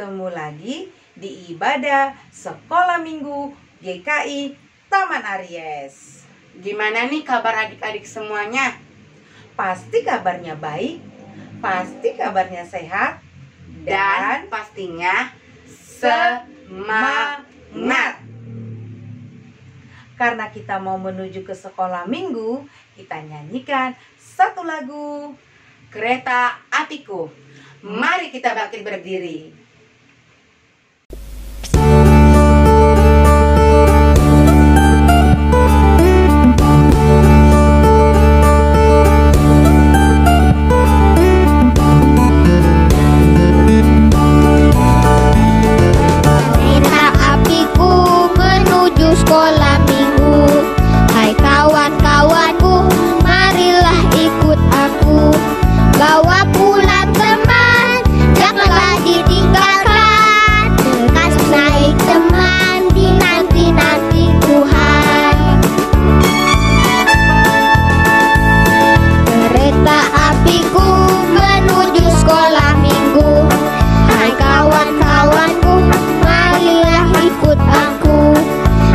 bertemu lagi di ibadah Sekolah Minggu GKI Taman Aries. Gimana nih kabar adik-adik semuanya? Pasti kabarnya baik, pasti kabarnya sehat, Dan pastinya semangat. Karena kita mau menuju ke sekolah minggu, kita nyanyikan satu lagu. Kereta apiku, mari kita bangkit berdiri. Kereta apiku menuju sekolah minggu. Hai kawan-kawanku, marilah ikut aku. Bawa pula teman, janganlah ditinggalkan. Lekas naik teman, dinanti-nanti Tuhan. Kereta apiku menuju sekolah minggu. Hai kawan-kawanku, marilah ikut aku.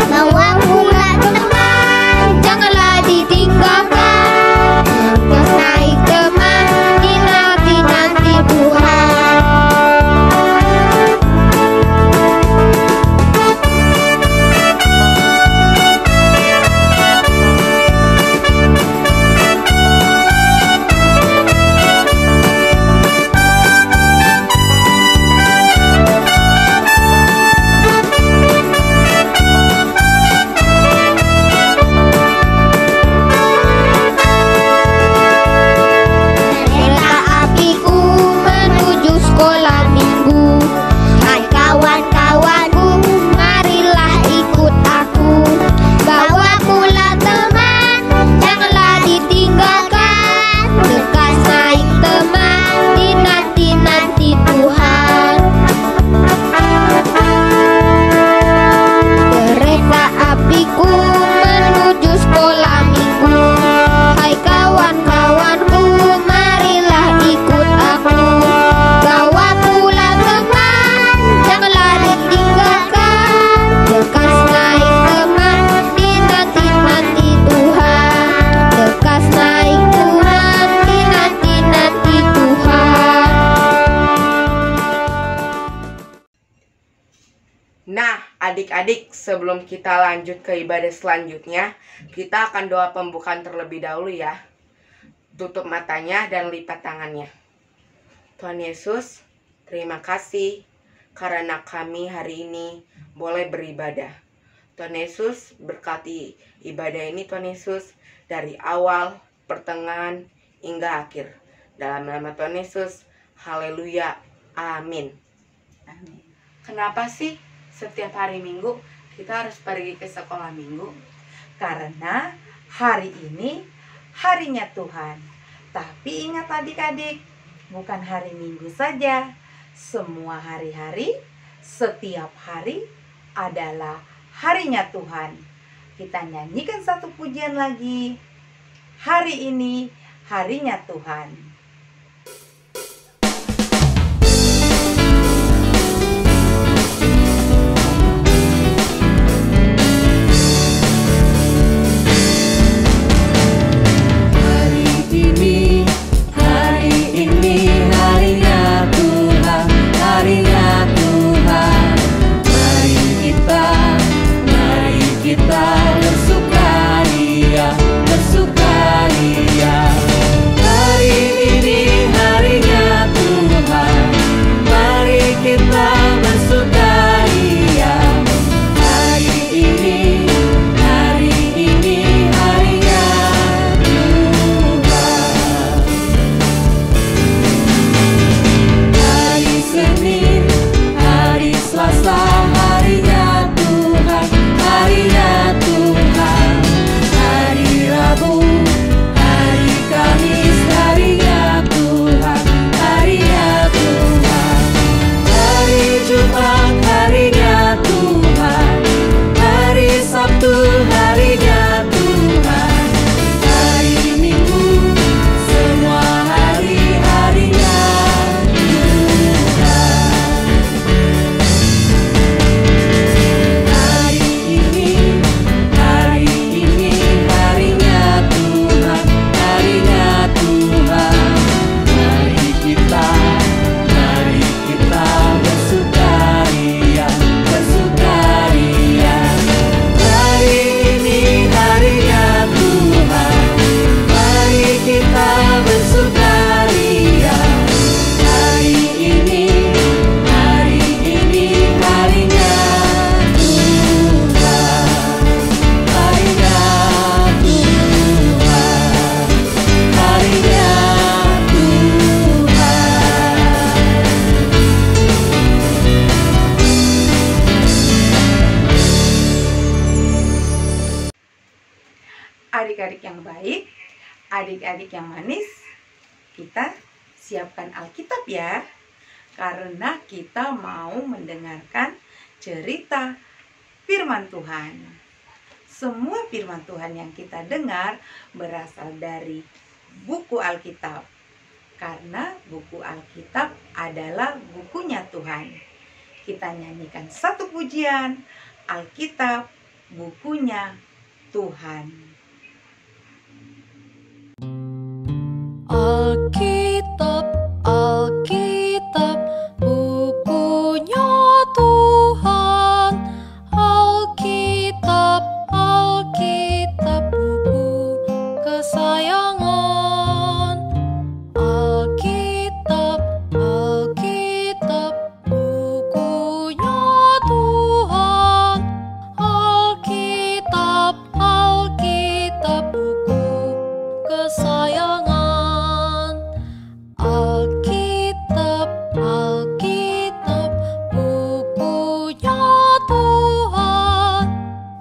Bawa pula teman, janganlah ditinggalkan. Lekas naik teman, dinanti-nanti Tuhan. Kereta apiku menuju sekolah minggu. Hai kawan-kawanku, marilah ikut aku. Bawa pula teman, janganlah ditinggalkan. Lekas naik teman, dinanti-nanti Tuhan. Kereta apiku menuju sekolah minggu. Hai kawan-kawanku, marilah ikut aku. Bawa pula teman, janganlah ditinggalkan. Lekas naik teman, dinanti-nanti Tuhan. Lekas naik teman, dinanti-nanti Tuhan. Nah, adik-adik, sebelum kita lanjut ke ibadah selanjutnya, kita akan doa pembukaan terlebih dahulu ya. Tutup matanya dan lipat tangannya. Tuhan Yesus, terima kasih karena kami hari ini boleh beribadah. Tuhan Yesus, berkati ibadah ini Tuhan Yesus dari awal, pertengahan, hingga akhir. Dalam nama Tuhan Yesus, haleluya, amin. Amin. Kenapa sih setiap hari Minggu kita harus pergi ke sekolah minggu? Karena hari ini harinya Tuhan. Tapi ingat adik-adik, bukan hari Minggu saja. Semua hari-hari, setiap hari adalah harinya Tuhan. Kita nyanyikan satu pujian lagi. Hari ini harinya Tuhan. Kita bersukaria, bersukaria. Hari Adik-adik yang baik, adik-adik yang manis, kita siapkan Alkitab ya. Karena kita mau mendengarkan cerita firman Tuhan. Semua firman Tuhan yang kita dengar berasal dari buku Alkitab. Karena buku Alkitab adalah bukunya Tuhan. Kita nyanyikan satu pujian, Alkitab, bukunya Tuhan. Alkitab, Alkitab, bukunya Tuhan. Alkitab, Alkitab, buku kesayangan. Alkitab, Alkitab, bukunya Tuhan. Alkitab, Alkitab, buku kesayangan. Alkitab, Alkitab, bukunya Tuhan.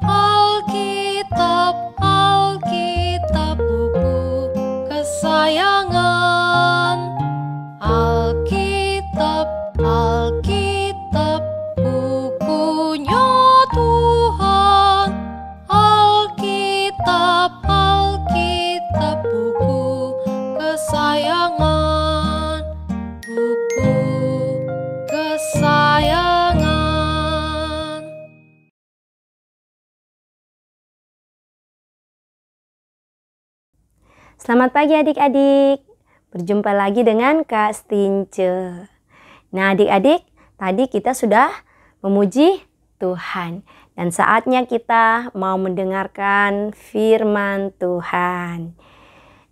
Alkitab, Alkitab, buku kesayangan. Alkitab, Alkitab, bukunya Tuhan. Alkitab, Alkitab, buku kesayangan. Buku kesayangan. Selamat pagi adik-adik. Berjumpa lagi dengan Kak Stince. Nah adik-adik, tadi kita sudah memuji Tuhan. Dan saatnya kita mau mendengarkan firman Tuhan.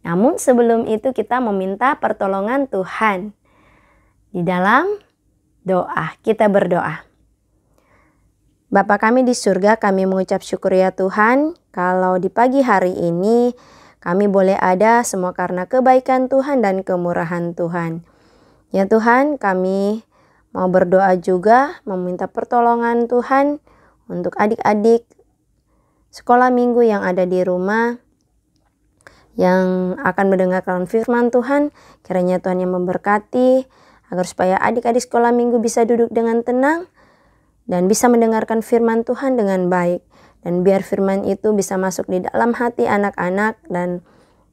Namun sebelum itu kita meminta pertolongan Tuhan. Di dalam doa, kita berdoa. Bapa kami di surga, kami mengucap syukur ya Tuhan. Kalau di pagi hari ini kami boleh ada semua karena kebaikan Tuhan dan kemurahan Tuhan. Ya Tuhan, kami mau berdoa juga meminta pertolongan Tuhan untuk adik-adik sekolah minggu yang ada di rumah yang akan mendengarkan firman Tuhan. Kiranya Tuhan yang memberkati agar supaya adik-adik sekolah minggu bisa duduk dengan tenang dan bisa mendengarkan firman Tuhan dengan baik. Dan biar firman itu bisa masuk di dalam hati anak-anak dan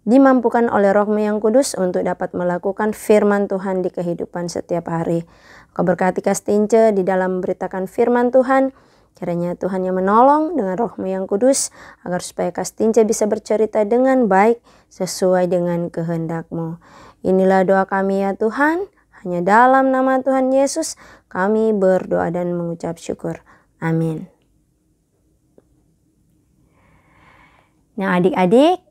dimampukan oleh Roh-Mu yang Kudus untuk dapat melakukan firman Tuhan di kehidupan setiap hari. Kau berkati Kak Stince di dalam memberitakan firman Tuhan. Kiranya Tuhan yang menolong dengan Roh-Mu yang Kudus agar supaya Kak Stince bisa bercerita dengan baik sesuai dengan kehendak-Mu. Inilah doa kami ya Tuhan. Hanya dalam nama Tuhan Yesus kami berdoa dan mengucap syukur. Amin. Nah adik-adik,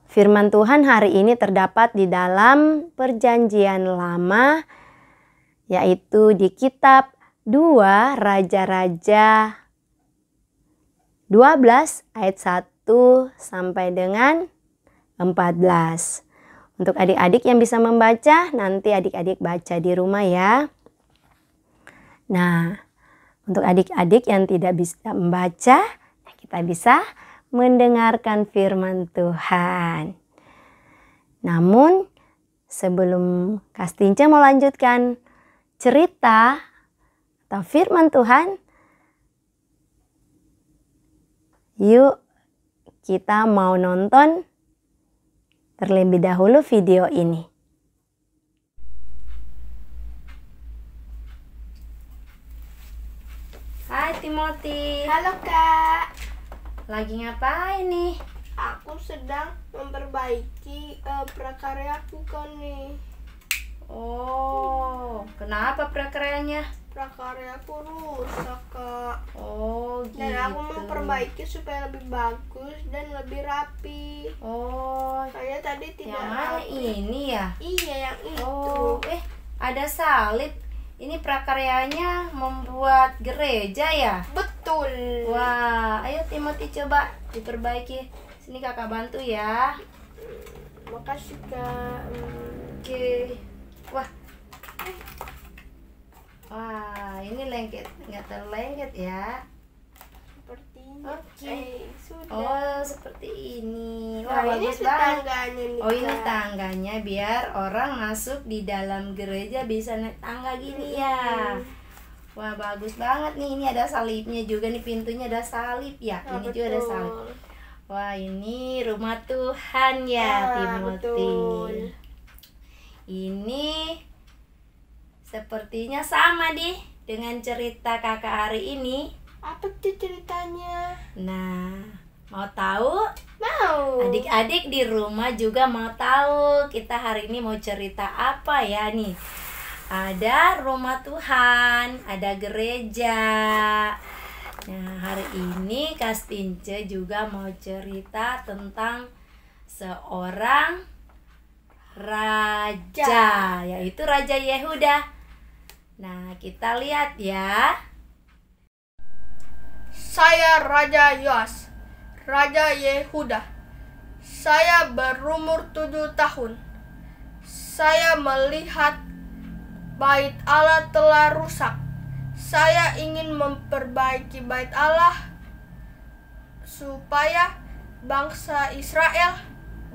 firman Tuhan hari ini terdapat di dalam Perjanjian Lama, yaitu di kitab 2 Raja-Raja 12 ayat 1 sampai dengan 14. Untuk adik-adik yang bisa membaca, nanti adik-adik baca di rumah ya. Nah, untuk adik-adik yang tidak bisa membaca, kita bisa mendengarkan firman Tuhan. Namun, sebelum Kak Stince mau lanjutkan cerita atau firman Tuhan, yuk kita mau nonton terlebih dahulu video ini. Hai Timothy. Halo Kak, Lagi ngapain nih? aku sedang memperbaiki prakaryaku kan nih. Oh, kenapa prakaryanya? Prakaryaku rusak Kak. Oh, gitu. Dan aku mau perbaiki supaya lebih bagus dan lebih rapi. Oh, Saya tadi tidak yang mana rapi. ini ya? Iya yang itu. Oh, ada salib. Ini prakaryanya membuat gereja ya? Betul. Wah, ayo Timothy coba diperbaiki. Sini kakak bantu ya. Makasih Kak. Oke. Wah. Wah, ini lengket, nggak terlengket ya. Sepertinya Oke. Sudah. Oh, seperti ini. Nah, Wah, ini bagus banget. tetangganya nih. Oh, ini Kak. tangganya biar orang masuk di dalam gereja bisa naik tangga gini ya. Wah, bagus banget nih. Ini ada salibnya juga nih, pintunya ada salib ya. Nah, Ini juga ada betul. salib. Wah, ini rumah Tuhan ya, Ah, Timothy. betul. Ini sepertinya sama deh dengan cerita kakak hari ini. Apa tuh ceritanya? Nah, mau tahu? Mau. Adik-adik di rumah juga mau tahu kita hari ini mau cerita apa ya nih? Ada rumah Tuhan, ada gereja. Nah, hari ini Kastince juga mau cerita tentang seorang raja, yaitu Raja Yehuda. Nah, kita lihat ya. Saya Raja Yoas, Raja Yehuda. Saya berumur 7 tahun. Saya melihat bait Allah telah rusak. Saya ingin memperbaiki bait Allah supaya bangsa Israel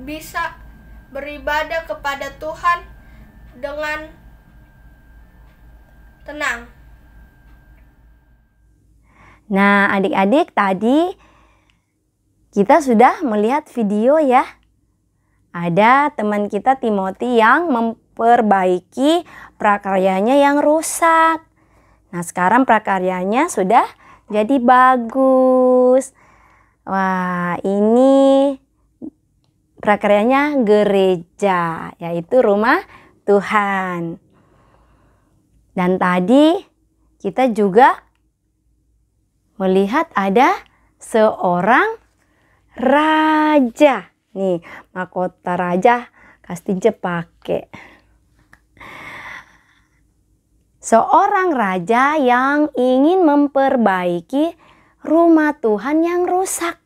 bisa beribadah kepada Tuhan dengan tenang. Nah, adik-adik tadi kita sudah melihat video ya. Ada teman kita Timothy yang memperbaiki prakaryanya yang rusak. Nah, sekarang prakaryanya sudah jadi bagus. Wah, ini prakaryanya gereja, yaitu rumah Tuhan. Dan tadi kita juga melihat ada seorang raja. Nih, mahkota raja Kastince pakai. Seorang raja yang ingin memperbaiki rumah Tuhan yang rusak.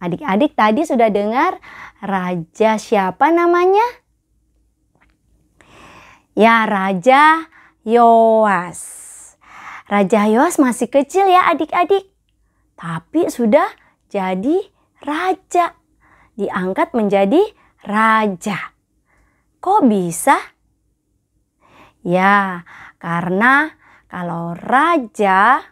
Adik-adik tadi sudah dengar raja siapa namanya? Ya, Raja Yoas. Raja Yoas masih kecil ya adik-adik. Tapi sudah jadi raja. Diangkat menjadi raja. Kok bisa? Ya, karena kalau raja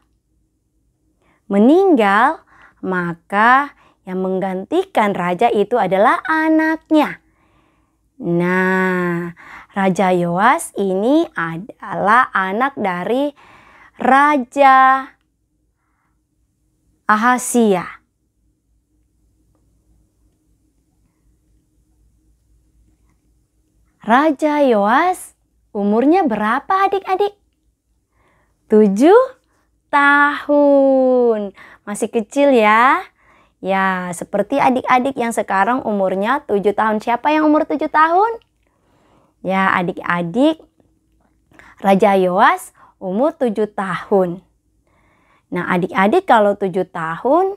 meninggal, maka yang menggantikan raja itu adalah anaknya. Nah, Raja Yoas ini adalah anak dari Raja Ahasia. Raja Yoas umurnya berapa adik-adik? 7 tahun. Masih kecil ya. Ya, seperti adik-adik yang sekarang umurnya 7 tahun. Siapa yang umur 7 tahun? Ya, adik-adik, Raja Yoas umur 7 tahun. Nah, adik-adik kalau 7 tahun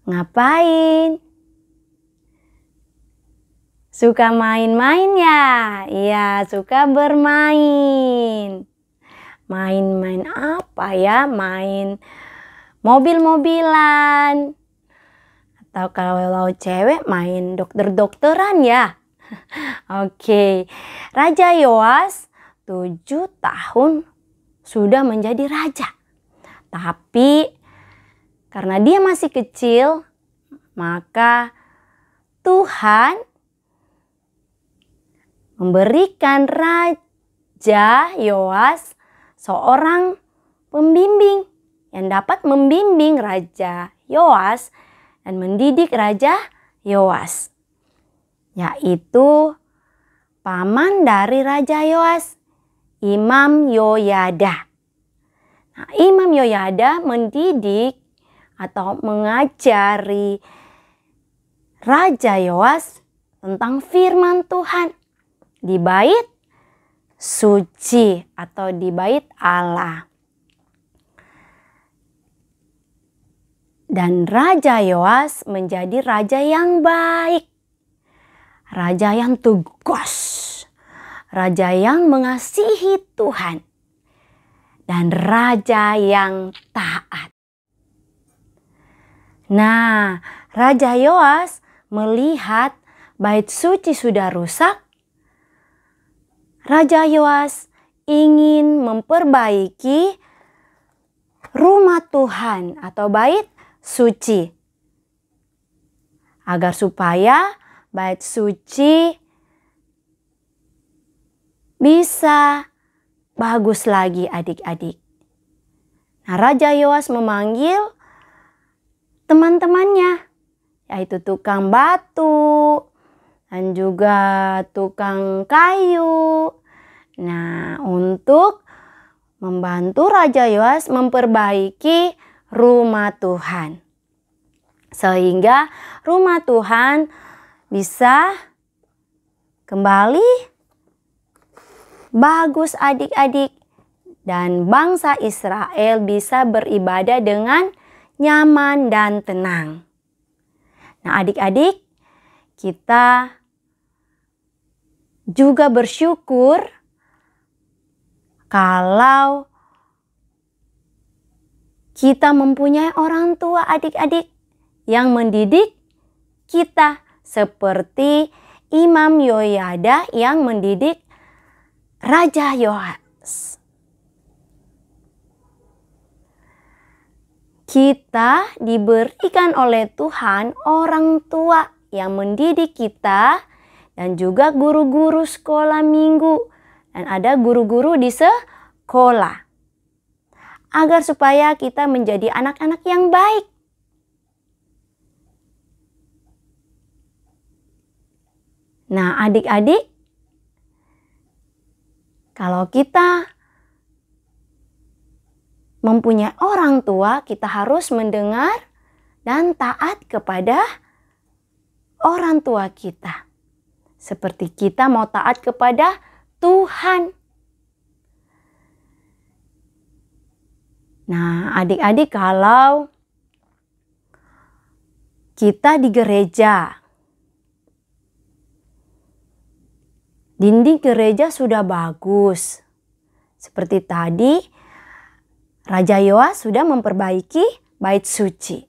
ngapain? Suka main-main ya? Iya, suka bermain. Main-main apa ya? Main mobil-mobilan. Atau kalau cewek main dokter-dokteran ya. Oke, Raja Yoas 7 tahun sudah menjadi raja. Tapi karena dia masih kecil, maka Tuhan memberikan Raja Yoas seorang pembimbing yang dapat membimbing Raja Yoas dan mendidik Raja Yoas, yaitu paman dari Raja Yoas, Imam Yoyada. Nah, Imam Yoyada mendidik atau mengajari Raja Yoas tentang firman Tuhan di bait suci atau di bait Allah. Dan Raja Yoas menjadi raja yang baik, raja yang tegas, raja yang mengasihi Tuhan. dan raja yang taat. Nah, Raja Yoas melihat bait suci sudah rusak. Raja Yoas ingin memperbaiki rumah Tuhan atau bait suci, agar supaya bait suci bisa bagus lagi adik-adik. Nah, Raja Yoas memanggil teman-temannya, yaitu tukang batu dan juga tukang kayu. Nah, untuk membantu Raja Yoas memperbaiki rumah Tuhan, sehingga rumah Tuhan bisa kembali bagus adik-adik, dan bangsa Israel bisa beribadah dengan nyaman dan tenang. Nah, adik-adik, kita juga bersyukur kalau kita mempunyai orang tua adik-adik yang mendidik kita, seperti Imam Yoyada yang mendidik Raja Yoas. Kita diberikan oleh Tuhan orang tua yang mendidik kita dan juga guru-guru sekolah minggu, dan ada guru-guru di sekolah, agar supaya kita menjadi anak-anak yang baik. Nah, adik-adik, kalau kita mempunyai orang tua, kita harus mendengar dan taat kepada orang tua kita, seperti kita mau taat kepada Tuhan. Nah, adik-adik, kalau kita di gereja, dinding gereja sudah bagus, seperti tadi Raja Yoas sudah memperbaiki bait suci.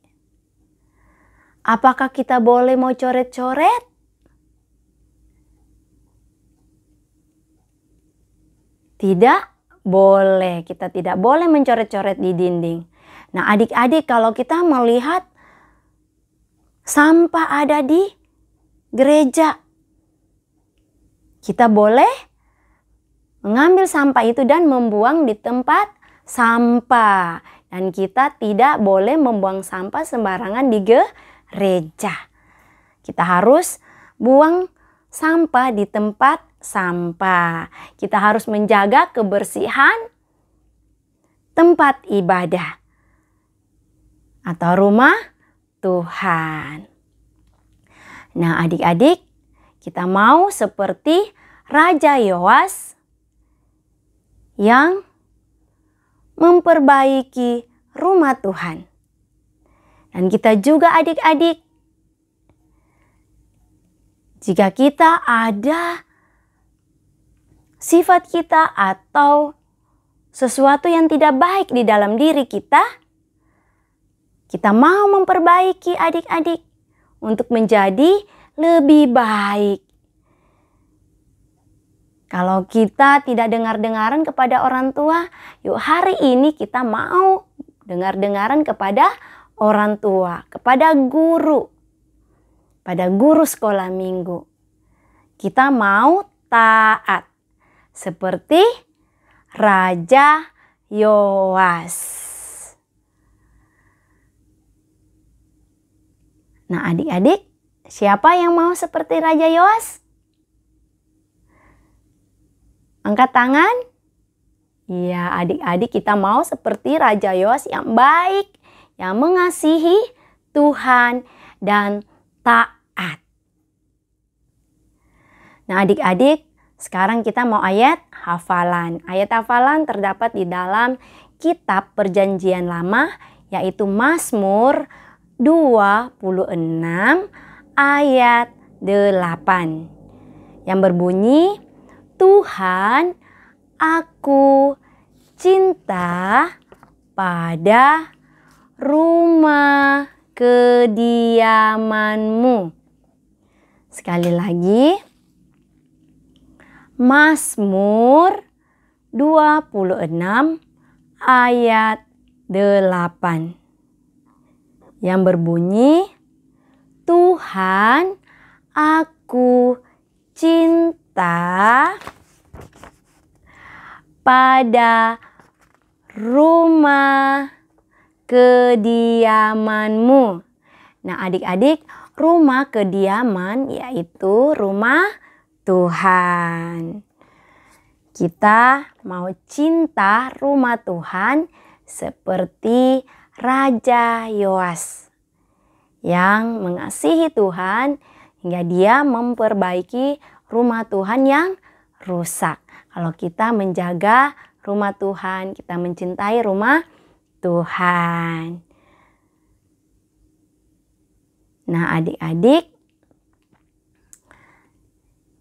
Apakah kita boleh mau coret-coret? Tidak boleh, kita tidak boleh mencoret-coret di dinding. Nah, adik-adik, kalau kita melihat sampah ada di gereja, kita boleh mengambil sampah itu dan membuang di tempat sampah. Dan kita tidak boleh membuang sampah sembarangan di gereja. Kita harus buang sampah di tempat sampah. Kita harus menjaga kebersihan tempat ibadah atau rumah Tuhan. Nah, adik-adik, kita mau seperti Raja Yoas yang memperbaiki rumah Tuhan. Dan kita juga adik-adik, jika kita ada sifat kita atau sesuatu yang tidak baik di dalam diri kita, kita mau memperbaiki adik-adik untuk menjadi lebih baik. Kalau kita tidak dengar-dengaran kepada orang tua, yuk hari ini kita mau dengar-dengaran kepada orang tua, kepada guru, pada guru sekolah minggu. Kita mau taat seperti Raja Yoas. Nah, adik-adik, siapa yang mau seperti Raja Yoas? Angkat tangan. Iya, adik-adik, kita mau seperti Raja Yoas yang baik, yang mengasihi Tuhan dan taat. Nah, adik-adik, sekarang kita mau ayat hafalan. Ayat hafalan terdapat di dalam kitab Perjanjian Lama, yaitu Mazmur 26 ayat 8 yang berbunyi, Tuhan, aku cinta pada rumah kediamanmu. Sekali lagi, Mazmur 26 ayat 8 yang berbunyi, Tuhan, aku cinta pada rumah kediamanmu. Nah, adik-adik, rumah kediaman yaitu rumah Tuhan. Kita mau cinta rumah Tuhan seperti Raja Yoas yang mengasihi Tuhan hingga dia memperbaiki rumah Tuhan yang rusak. Kalau kita menjaga rumah Tuhan, kita mencintai rumah Tuhan. Nah, adik-adik,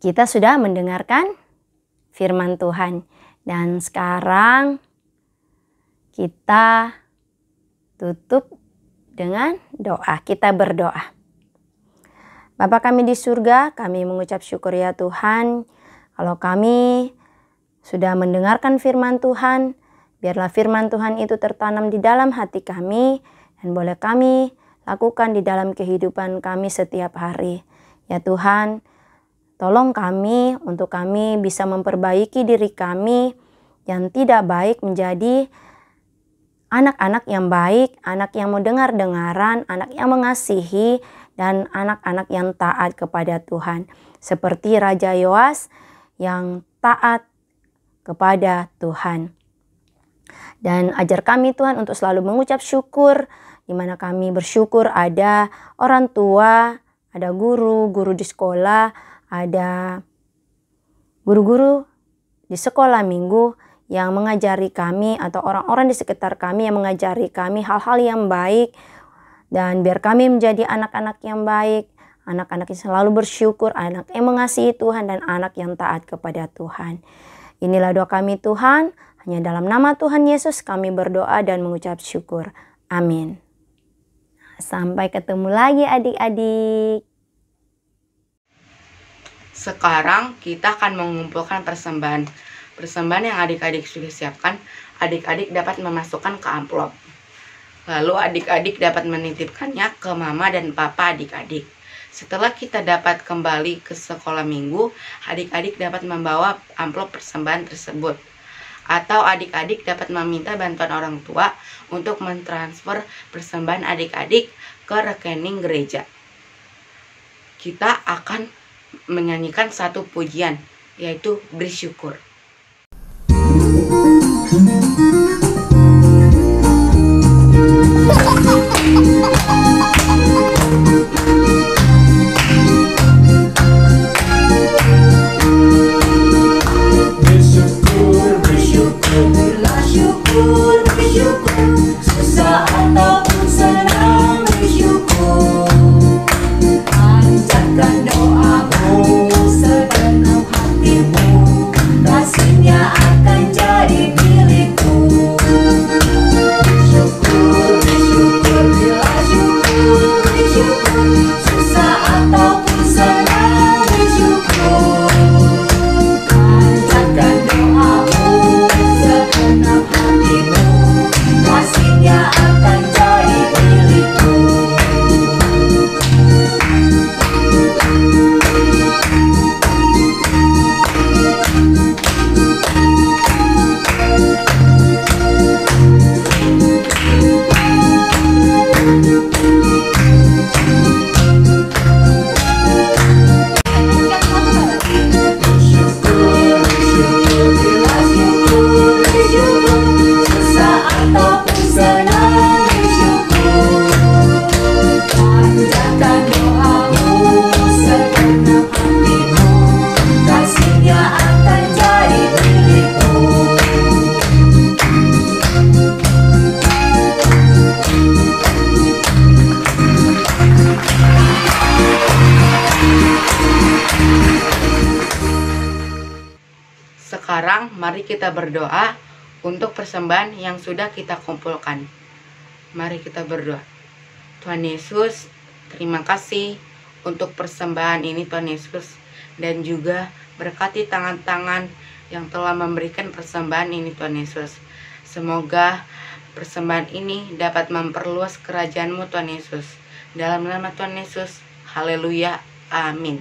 kita sudah mendengarkan firman Tuhan. Dan sekarang kita tutup dengan doa. Kita berdoa. Bapa kami di surga, kami mengucap syukur ya Tuhan. Kalau kami sudah mendengarkan firman Tuhan, biarlah firman Tuhan itu tertanam di dalam hati kami dan boleh kami lakukan di dalam kehidupan kami setiap hari. Ya Tuhan, tolong kami untuk kami bisa memperbaiki diri kami yang tidak baik menjadi anak-anak yang baik, anak yang mau dengar-dengaran, anak yang mengasihi, dan anak-anak yang taat kepada Tuhan. Seperti Raja Yoas yang taat kepada Tuhan. Dan ajar kami Tuhan untuk selalu mengucap syukur, di mana kami bersyukur ada orang tua, ada guru di sekolah, ada guru-guru di sekolah minggu yang mengajari kami atau orang-orang di sekitar kami yang mengajari kami hal-hal yang baik. Dan biar kami menjadi anak-anak yang baik, anak-anak yang selalu bersyukur, anak yang mengasihi Tuhan dan anak yang taat kepada Tuhan. Inilah doa kami Tuhan, hanya dalam nama Tuhan Yesus kami berdoa dan mengucap syukur. Amin. Sampai ketemu lagi adik-adik. Sekarang kita akan mengumpulkan persembahan. Persembahan yang adik-adik sudah siapkan, adik-adik dapat memasukkan ke amplop. Lalu adik-adik dapat menitipkannya ke mama dan papa adik-adik. Setelah kita dapat kembali ke sekolah minggu, adik-adik dapat membawa amplop persembahan tersebut. Atau adik-adik dapat meminta bantuan orang tua untuk mentransfer persembahan adik-adik ke rekening gereja. Kita akan menyanyikan satu pujian, yaitu bersyukur. Sekarang mari kita berdoa untuk persembahan yang sudah kita kumpulkan. Mari kita berdoa. Tuhan Yesus, terima kasih untuk persembahan ini Tuhan Yesus, dan juga berkati tangan-tangan yang telah memberikan persembahan ini Tuhan Yesus. Semoga persembahan ini dapat memperluas kerajaan-Mu Tuhan Yesus. Dalam nama Tuhan Yesus, haleluya, amin.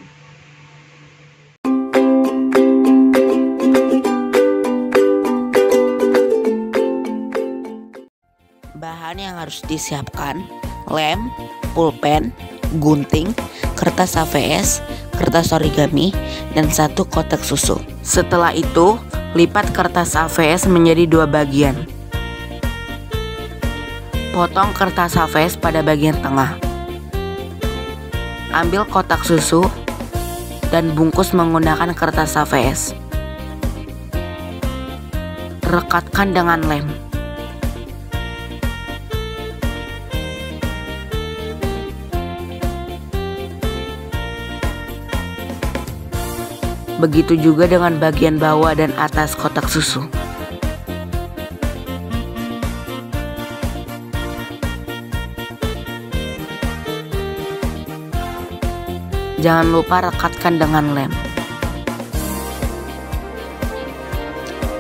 Bahan yang harus disiapkan: lem, pulpen, gunting, kertas HVS, kertas origami, dan 1 kotak susu. Setelah itu, lipat kertas HVS menjadi 2 bagian. Potong kertas HVS pada bagian tengah. Ambil kotak susu dan bungkus menggunakan kertas HVS. Rekatkan dengan lem. Begitu juga dengan bagian bawah dan atas kotak susu. Jangan lupa rekatkan dengan lem.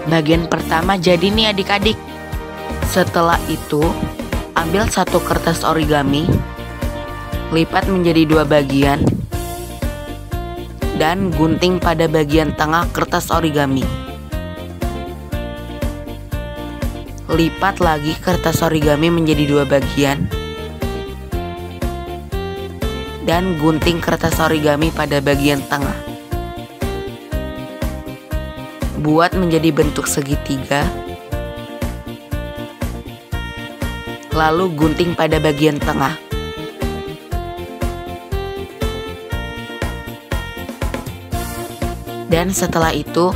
Bagian pertama jadi nih adik-adik. Setelah itu, ambil 1 kertas origami, lipat menjadi 2 bagian, dan gunting pada bagian tengah kertas origami. Lipat lagi kertas origami menjadi 2 bagian, dan gunting kertas origami pada bagian tengah. Buat menjadi bentuk segitiga, lalu gunting pada bagian tengah. Dan setelah itu,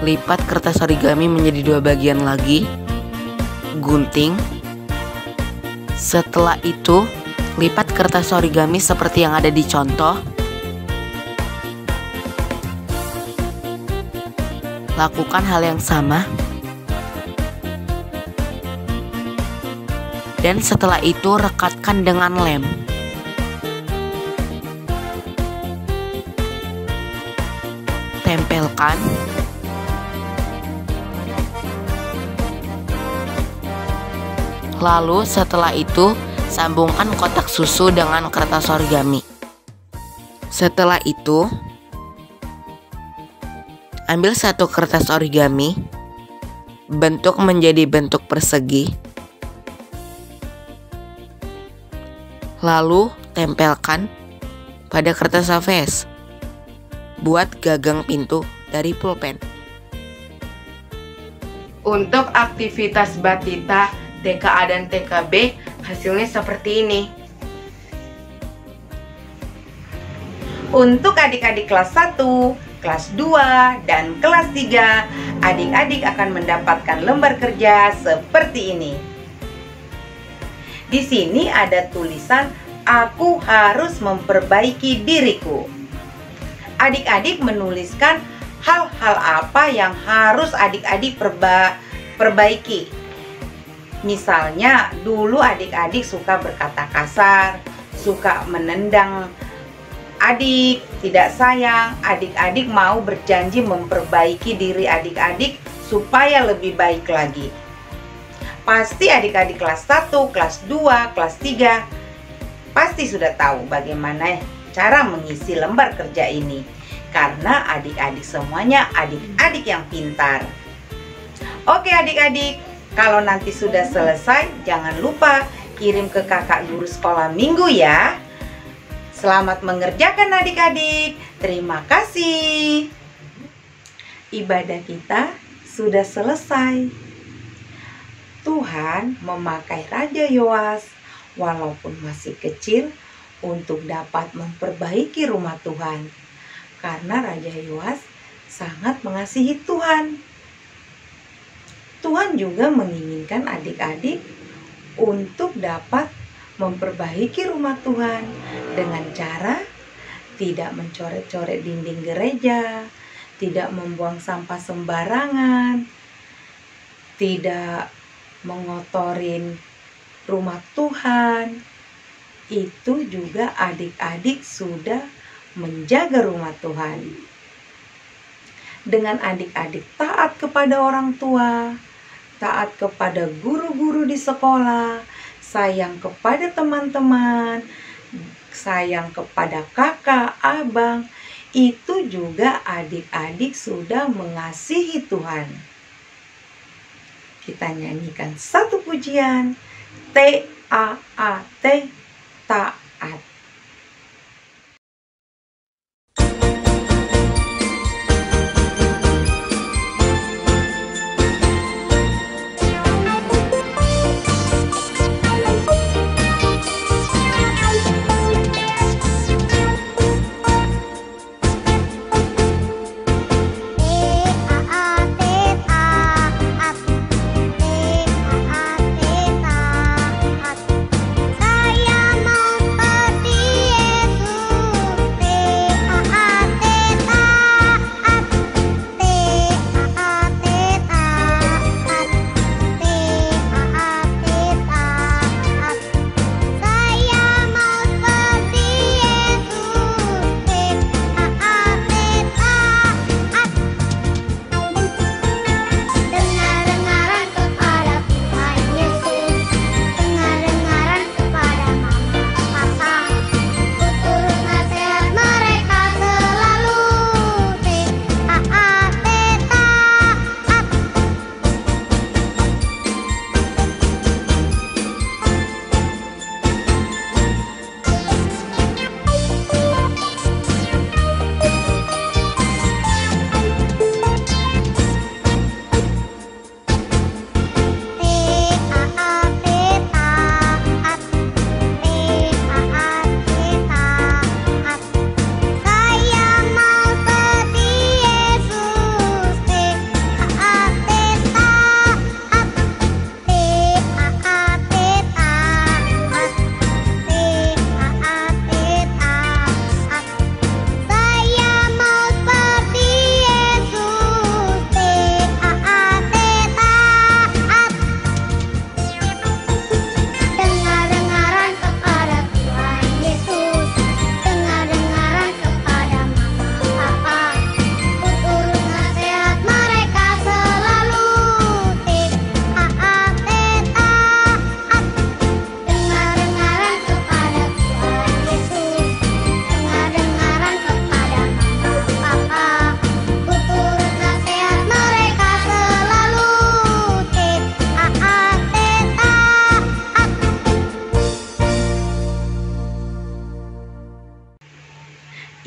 lipat kertas origami menjadi 2 bagian lagi, gunting. Setelah itu, lipat kertas origami seperti yang ada di contoh. Lakukan hal yang sama. Dan setelah itu, rekatkan dengan lem. Tempelkan. Lalu setelah itu, sambungkan kotak susu dengan kertas origami. Setelah itu, ambil 1 kertas origami, bentuk menjadi bentuk persegi, lalu tempelkan pada kertas HVS. Buat gagang pintu dari pulpen. Untuk aktivitas Batita, TKA dan TKB, hasilnya seperti ini. Untuk adik-adik kelas 1, kelas 2, dan kelas 3, adik-adik akan mendapatkan lembar kerja seperti ini. Di sini ada tulisan, "Aku harus memperbaiki diriku." Adik-adik menuliskan hal-hal apa yang harus adik-adik perbaiki. Misalnya, dulu adik-adik suka berkata kasar, suka menendang adik, tidak sayang. Adik-adik mau berjanji memperbaiki diri adik-adik supaya lebih baik lagi. Pasti adik-adik kelas 1, kelas 2, kelas 3 pasti sudah tahu bagaimana cara mengisi lembar kerja ini, karena adik-adik semuanya adik-adik yang pintar. Oke adik-adik, kalau nanti sudah selesai, jangan lupa kirim ke kakak guru sekolah minggu ya. Selamat mengerjakan adik-adik. Terima kasih. Ibadah kita sudah selesai. Tuhan memakai Raja Yoas walaupun masih kecil untuk dapat memperbaiki rumah Tuhan, karena Raja Yoas sangat mengasihi Tuhan. Tuhan juga menginginkan adik-adik untuk dapat memperbaiki rumah Tuhan dengan cara tidak mencoret-coret dinding gereja, tidak membuang sampah sembarangan, tidak mengotorin rumah Tuhan, itu juga adik-adik sudah menjaga rumah Tuhan. Dengan adik-adik taat kepada orang tua, taat kepada guru-guru di sekolah, sayang kepada teman-teman, sayang kepada kakak, abang, itu juga adik-adik sudah mengasihi Tuhan. Kita nyanyikan satu pujian, T-A-A-T, taat.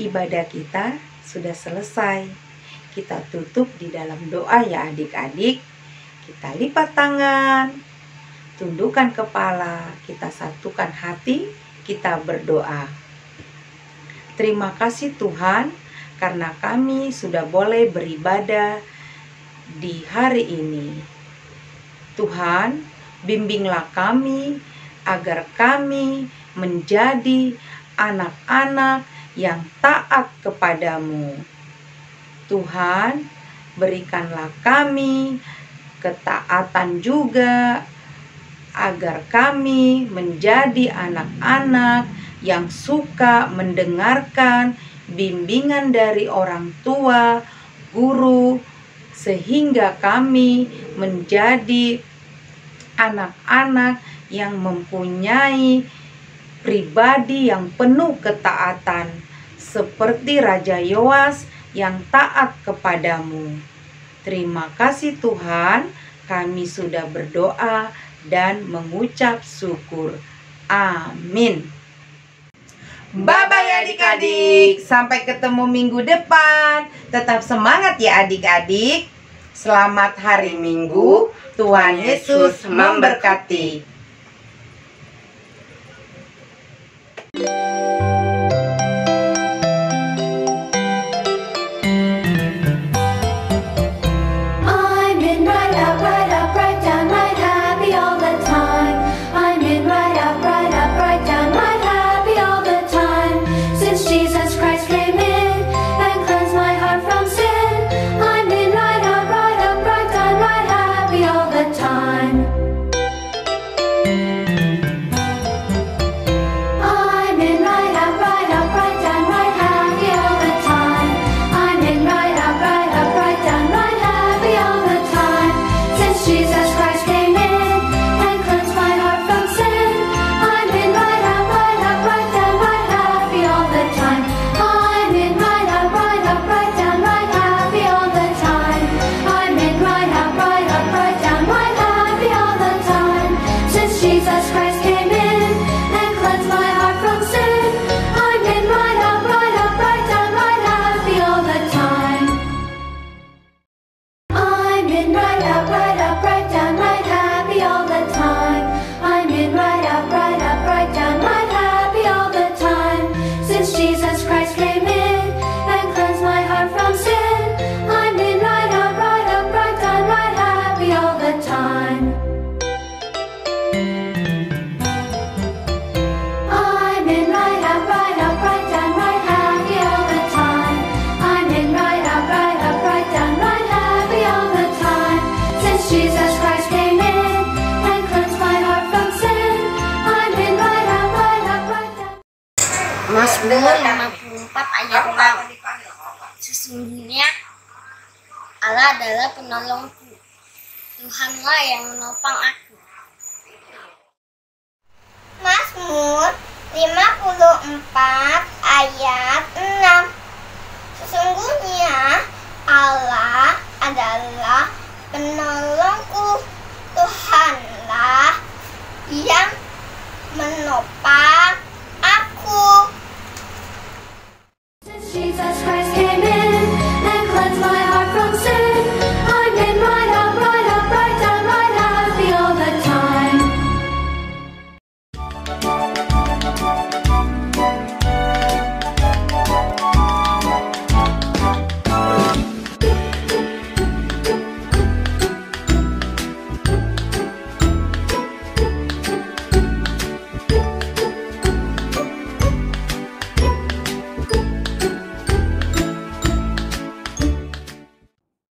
Ibadah kita sudah selesai. Kita tutup di dalam doa ya adik-adik. Kita lipat tangan, tundukkan kepala, kita satukan hati, kita berdoa. Terima kasih Tuhan karena kami sudah boleh beribadah di hari ini. Tuhan, bimbinglah kami agar kami menjadi anak-anak yang taat kepadamu. Tuhan, berikanlah kami ketaatan juga agar kami menjadi anak-anak yang suka mendengarkan bimbingan dari orang tua, guru, sehingga kami menjadi anak-anak yang mempunyai pribadi yang penuh ketaatan seperti Raja Yoas yang taat kepadamu. Terima kasih Tuhan, kami sudah berdoa dan mengucap syukur. Amin. Bye-bye adik-adik, sampai ketemu minggu depan. Tetap semangat ya adik-adik. Selamat hari Minggu, Tuhan Yesus memberkati. All the Jesus Christ came in and cleansed my heart from sin. I'm in right up, right down, right happy all the time. I'm in right up, right down, right happy all the time. I'm in right up, right down, right happy all the time. Since Jesus Christ came in and cleansed my heart from sin, I'm in right up, right down, right happy all the time. I'm in right up, right down, right happy all the time. I'm in right up, right down, right happy all the time. Since Jesus Christ came in and cleansed my heart from sin, I'm in right up, right down, right happy all the time. I'm in right up, right down, right happy all the time. I'm in right up, right down, right happy all the time. Since Jesus Christ came in and cleansed my heart from sin, I'm in right up, right down. Mazmur 54 ayat 6. Sesungguhnya Allah adalah penolongku, Tuhanlah yang menopang aku. Mazmur 54 ayat 6. Sesungguhnya Allah adalah penolongku,